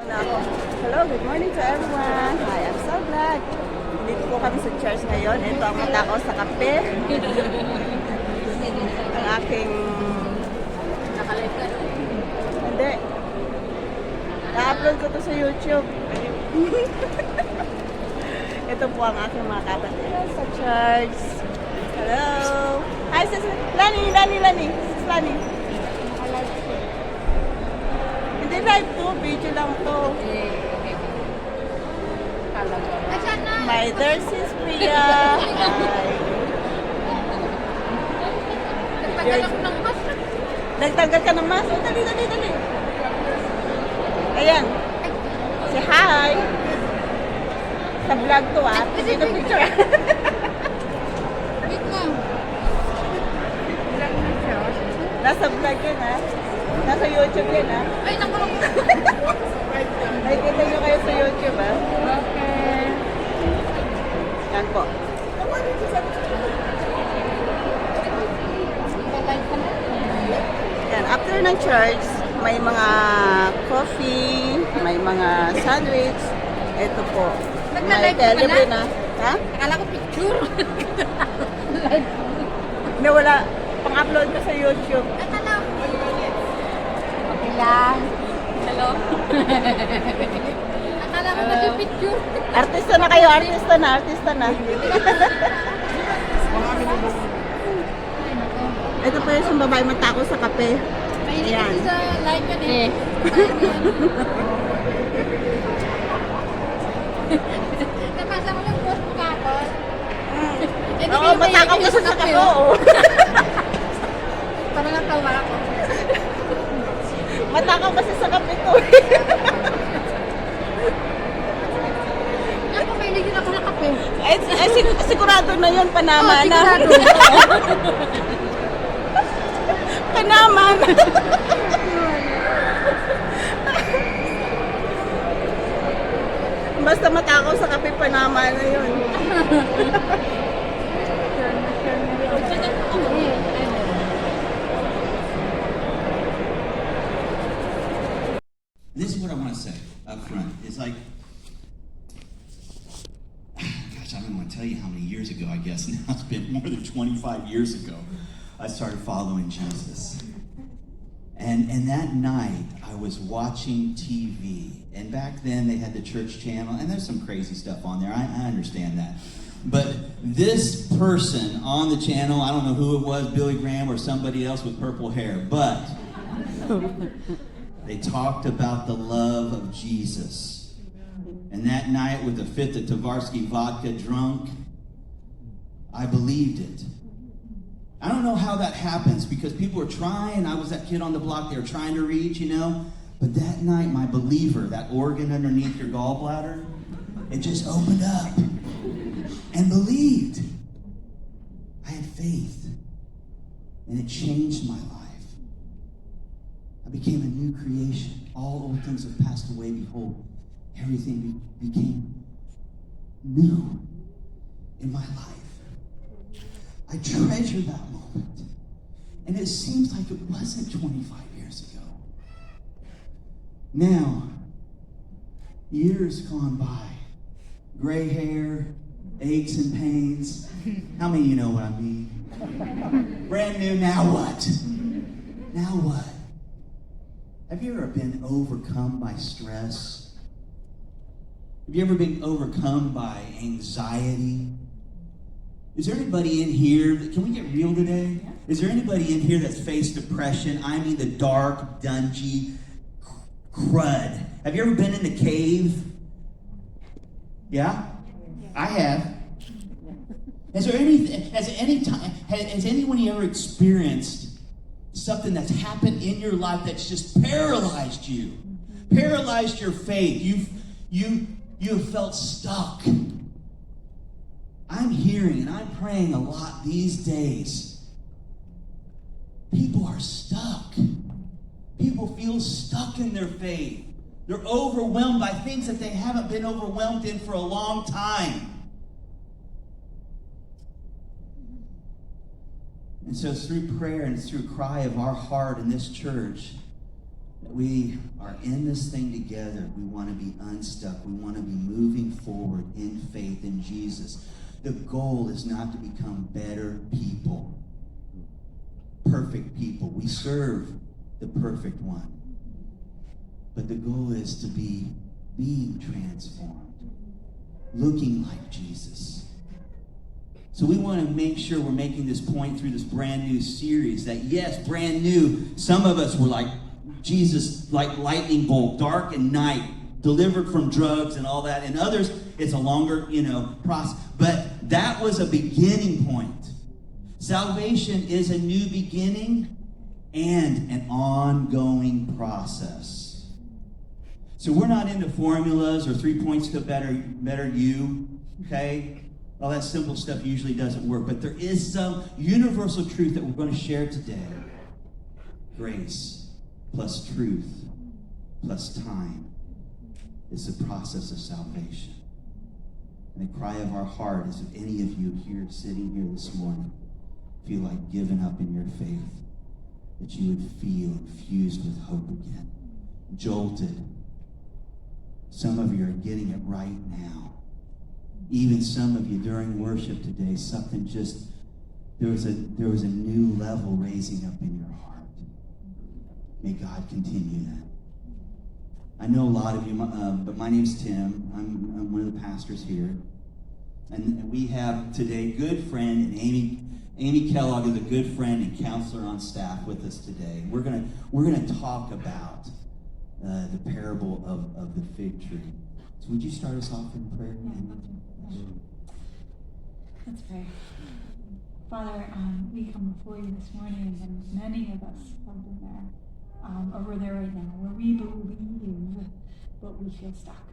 Hello, good morning to everyone. Hi, I'm so glad. Dito po kami sa church ngayon. Ito ang matakaw sa kape. Ang aking... Nakalive ka? Hindi. Na-upload ko to sa YouTube. Ito po ang aking mga kapatid sa church. Hello. Hi, sis Lani. Sis Lani. Nakalive ko. Hindi live to. Video lang to. Kala ko. Asan na? My dear sis Priya. Hi. Nagtagal ako ng mask. Nagtanggal ka ng mask? Oh, dali. Ayan. Si hi. Sa vlog to Sino picture? Wait mo. Vlog na siya. Nasa vlog yun Nasa YouTube yun Ay, nakulong. Nakikita nyo kayo sa YouTube Okay. Yan po. Nakalive ka na? Yan. After ng church, may mga coffee, may mga sandwich. Ito po. Nagla-live ka pala? libre na. Ha? Akala ko picture. Live. Hindi, wala. Pang-upload ko sa YouTube. Akala ko. Okay lang. Hello? Akala ko kasi picture. Artista na kayo. Artista na. Ito po yung babae matako sa kape. Mahilig Ayan. kasi sa live yan eh. Napasa mo yung post mo kapon. Oo, matakaw kasi sa kape. Oo. Parang natawa ako. Matakaw kasi sa kape to. Ako may din ako ng kape. Sigurado na yun, Panama Oo, na. sigurado. Panama na. Basta matakaw sa kape, Panama na yun. This is what I want to say up front. It's like, gosh, I don't want to tell you how many years ago, I guess now. It's been more than 25 years ago, I started following Jesus. And that night, I was watching TV. And back then, they had the church channel, and there's some crazy stuff on there. I understand that. But this person on the channel, I don't know who it was, Billy Graham or somebody else with purple hair, but they talked about the love of Jesus. And that night, with a fifth of Tavarsky vodka drunk, I believed it. I don't know how that happens because people were trying. I was that kid on the block they were trying to reach, But that night, my believer, that organ underneath your gallbladder, it just opened up and believed. I had faith, and it changed my life. I became a new creation. All old things have passed away. Behold, everything became new in my life. I treasure that moment. And it seems like it wasn't 25 years ago. Now, years gone by, gray hair, aches and pains. How many of you know what I mean? Brand new, now what? Now what? Have you ever been overcome by stress? Have you ever been overcome by anxiety? Is there anybody in here, can we get real today? Is there anybody in here that's faced depression? I mean the dark, dungy crud. Have you ever been in the cave? Yeah? I have. Has anyone ever experienced something that's happened in your life that's just paralyzed you? Paralyzed your faith. You have felt stuck. I'm hearing and I'm praying a lot these days. People are stuck. People feel stuck in their faith. They're overwhelmed by things that they haven't been overwhelmed in for a long time. And so through prayer and through cry of our heart in this church, that we are in this thing together. We want to be unstuck. We want to be moving forward in faith in Jesus. The goal is not to become better people, perfect people. We serve the perfect one. But the goal is to be being transformed, looking like Jesus. So we want to make sure we're making this point through this brand new series that, yes, brand new. Some of us were like Jesus, like lightning bolt, dark and night, delivered from drugs and all that. And others, it's a longer, process. But that was a beginning point. Salvation is a new beginning and an ongoing process. So we're not into formulas or 3 points to better you, okay? All that simple stuff usually doesn't work. But there is some universal truth that we're going to share today. Grace plus truth plus time is the process of salvation. And the cry of our heart is if any of you here sitting here this morning feel like giving up in your faith, that you would feel infused with hope again, jolted. Some of you are getting it right now. Even some of you during worship today, something just, there was a new level raising up in your heart. May God continue that. I know a lot of you, but my name's Tim. I'm one of the pastors here. And we have today a good friend, and Amy Kellogg is a good friend and counselor on staff with us today. We're gonna talk about the parable of the fig tree. So would you start us off in prayer? Let's pray. Father, we come before you this morning, and many of us have been there, over there right now, where we believe, but we feel stuck.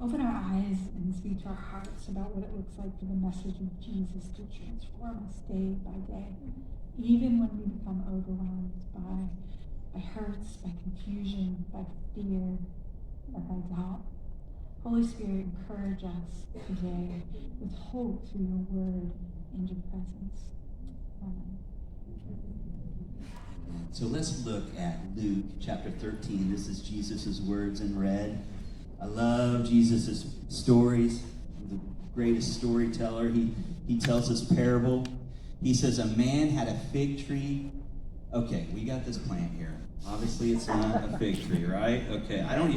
Open our eyes and speak to our hearts about what it looks like for the message of Jesus to transform us day by day, even when we become overwhelmed by hurts, by confusion, by fear, or by doubt. Holy Spirit, encourage us today with hope through your word and your presence. Amen. So let's look at Luke chapter 13. This is Jesus' words in red. I love Jesus' stories. The greatest storyteller. He tells this parable. He says, a man had a fig tree. Okay, we got this plant here. Obviously, it's not a fig tree, right? Okay, I don't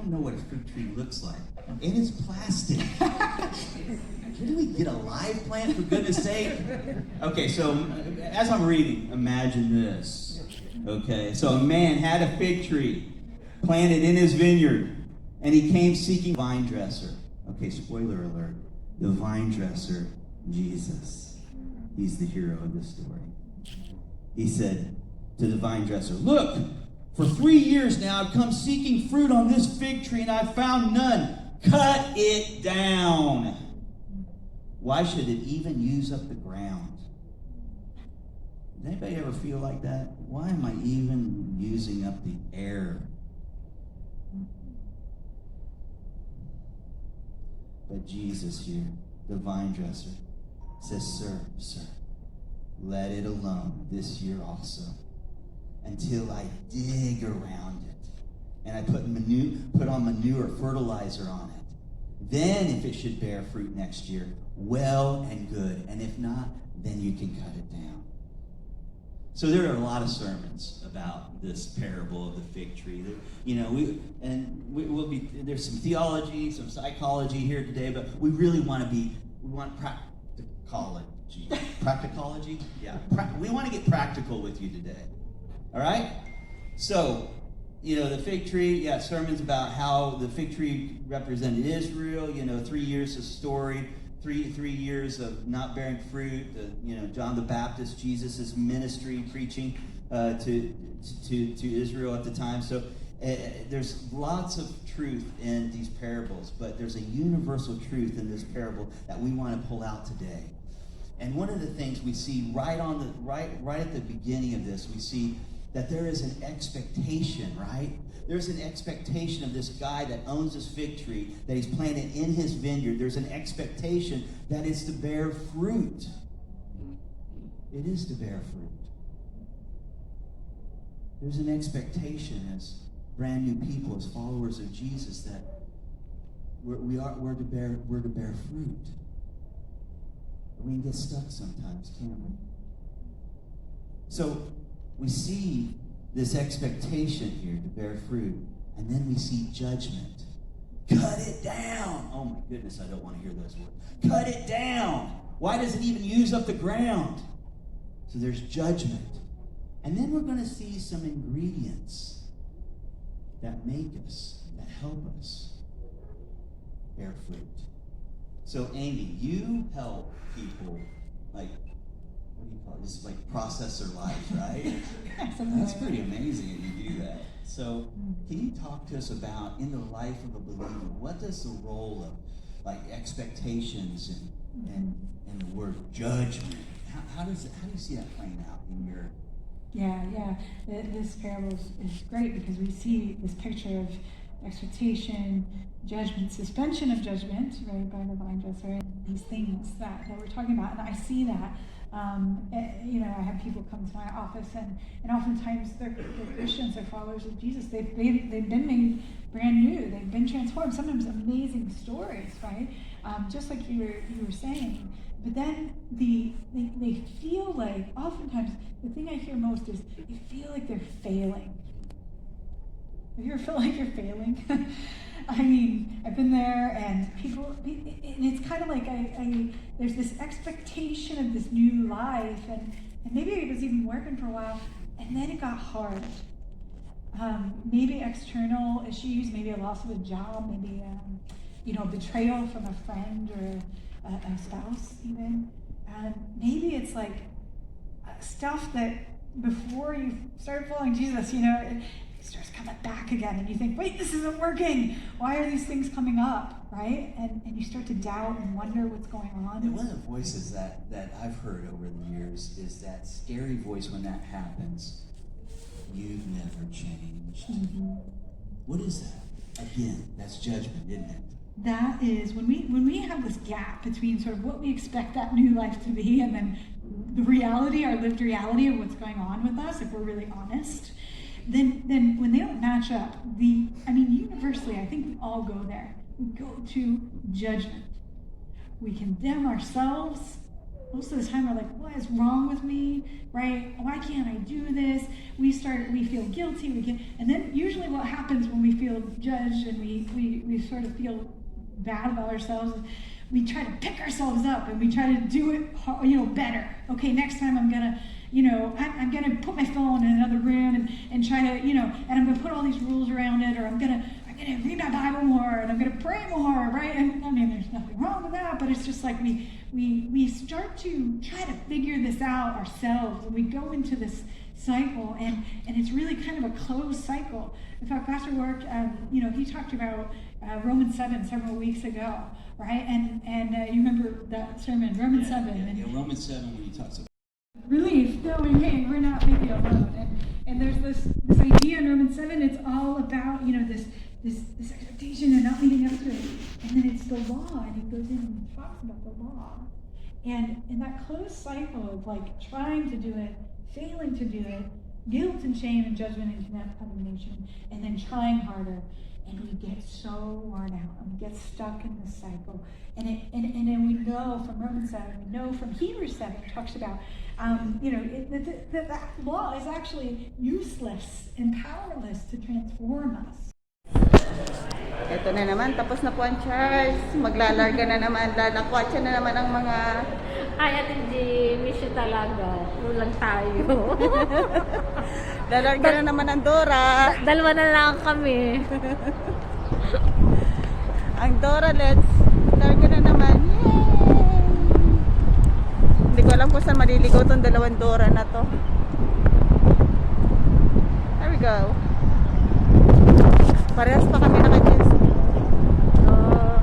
know what a fig tree looks like. It is plastic. Can we get a live plant, for goodness sake? Okay, so as I'm reading, imagine this. Okay, so a man had a fig tree planted in his vineyard, and he came seeking a vine dresser. Okay, spoiler alert. The vine dresser, Jesus. He's the hero of this story. He said to the vine dresser, look, for 3 years now I've come seeking fruit on this fig tree, and I've found none. Cut it down. Why should it even use up the ground? Does anybody ever feel like that? Why am I even using up the air? But Jesus here, the vine dresser, says, Sir, let it alone this year also, until I dig around it and I put on manure, fertilizer on it. Then if it should bear fruit next year, well and good. And if not, then you can cut it down. So there are a lot of sermons about this parable of the fig tree. There's some theology, some psychology here today, but we really want practicology. Practicology? Yeah. We want to get practical with you today. All right? So, the fig tree, sermons about how the fig tree represented Israel, 3 years of story, three years of not bearing fruit, John the Baptist, Jesus' ministry, preaching to Israel at the time. So there's lots of truth in these parables, but there's a universal truth in this parable that we want to pull out today. And one of the things we see right at the beginning of this, we see that there is an expectation, right? There's an expectation of this guy that owns this fig tree that he's planted in his vineyard. There's an expectation that it's to bear fruit. It is to bear fruit. There's an expectation as brand new people, as followers of Jesus, that we're to bear fruit. We can get stuck sometimes, can't we? So we see this expectation here to bear fruit, and then we see judgment. Cut it down. Oh my goodness, I don't want to hear those words. Cut it down. Why does it even use up the ground? So there's judgment. And then we're going to see some ingredients that make us, that help us bear fruit. So Amy, you help people, like, what do you call it? This is like process their lives, right? That's pretty amazing that you do that. So can you talk to us about, in the life of a believer, what does the role of like expectations and the word judgment, how do you see that playing out in your... Yeah. This parable is great because we see this picture of expectation, judgment, suspension of judgment, right, by the vine dresser, these things that we're talking about. And I see that. I have people come to my office, and oftentimes they're Christians, they're followers of Jesus. They've been made brand new. They've been transformed. Sometimes amazing stories, right? Just like you were saying. But then they feel like, oftentimes, the thing I hear most is they feel like they're failing. Have you ever felt like you're failing? I mean, I've been there, and it's kind of like there's this expectation of this new life, and maybe it was even working for a while, and then it got hard. Maybe external issues, maybe a loss of a job, maybe betrayal from a friend or a spouse even. Maybe it's like stuff that before you started following Jesus, it starts coming back again, and you think, wait, this isn't working. Why are these things coming up, right? And you start to doubt and wonder what's going on. And one of the voices that I've heard over the years is that scary voice when that happens. You've never changed. Mm-hmm. What is that? Again, that's judgment, isn't it? That is when we have this gap between sort of what we expect that new life to be and then the reality, our lived reality of what's going on with us, if we're really honest. Then when they don't match up, universally, I think we all go there. We go to judgment. We condemn ourselves. Most of the time we're like, what is wrong with me, right? Why can't I do this? We feel guilty, and then usually what happens when we feel judged and we sort of feel bad about ourselves, we try to pick ourselves up and we try to do it, better. Okay, next time I'm gonna put my phone in another room and try to, and I'm gonna put all these rules around it, or I'm gonna read my Bible more, and I'm gonna pray more, right? And there's nothing wrong with that, but it's just like we start to try to figure this out ourselves, and we go into this cycle, and it's really kind of a closed cycle. In fact, Pastor Work, he talked about Romans 7 several weeks ago, right? And you remember that sermon, Romans 7. Yeah, Romans 7 when he talks about relief, knowing, hey, we're not maybe alone. And there's this idea in Romans 7, it's all about, this expectation and not leading up to it. And then it's the law, and he goes in and talks about the law. And in that closed cycle of like trying to do it, failing to do it, guilt and shame and judgment and condemnation, and then trying harder, and we get so worn out, and we get stuck in this cycle. And then we know from Romans 7, we know from Hebrews 7, it talks about, that law is actually useless and powerless to transform us. Ito na naman, tapos na po ang Charles. Maglalarga na naman, lalakwatsa na naman ang mga... Ay, Ate G, miss you talaga. Ulang tayo. Lalarga na naman ang Dora. Dalawa na lang kami. Ang Dora, let's larga na naman. Yay! Hindi ko alam kung saan maliligaw tong dalawang Dora na to. There we go. Parehas pa kami naka-jeans. Oh,